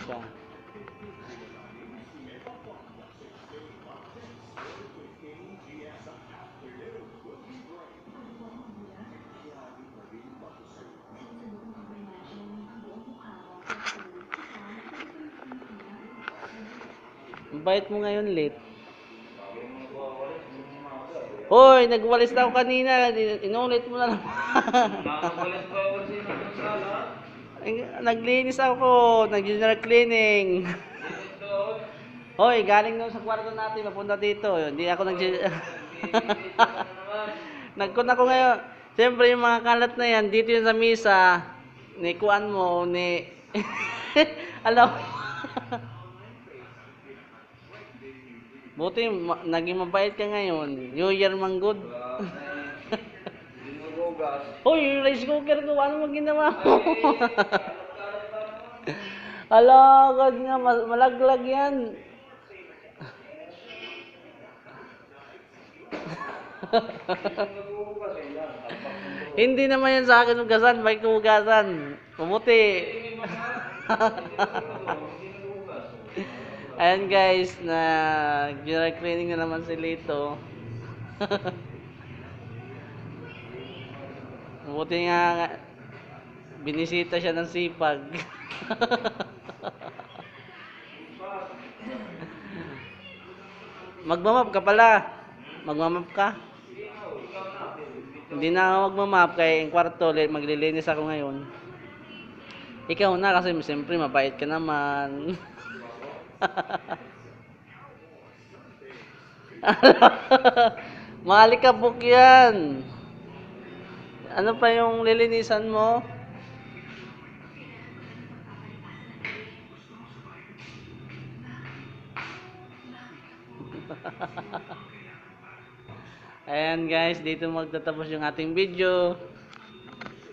siya. Ang bait mo ngayon, late. Hoy, nagwalis na ako kanina. Inulit mo na naman. Nakakabalis pa ako sa sala. Naglinis ako. Nag-general cleaning. Hoy, galing doon sa kwarto natin. Papunta dito. Hindi ako nagkun ako ngayon. Siyempre, yung mga kalat na yan, dito yun sa misa. Ni kuan mo, ni... Alam mo. Buti, naging mabait ka ngayon. New Year manggod. Hoy, yung rice cooker ko, ano mo ginawa mo? Hala, God nga, malaglag yan. Hindi naman yan sa akin hugasan, may hugasan. Mabuti. Ayan guys, na general cleaning na naman si Lito. Mabuti nga, binisita siya ng sipag. Magmamap ka pala. Magmamap ka. Hindi na ako magmamap kay kwarto, maglilinis ako ngayon. Ikaw na kasi siyempre mabait ka naman. Malikabok yan. Ano pa yung lilinisan mo? Ayan guys, dito magtatapos yung ating video.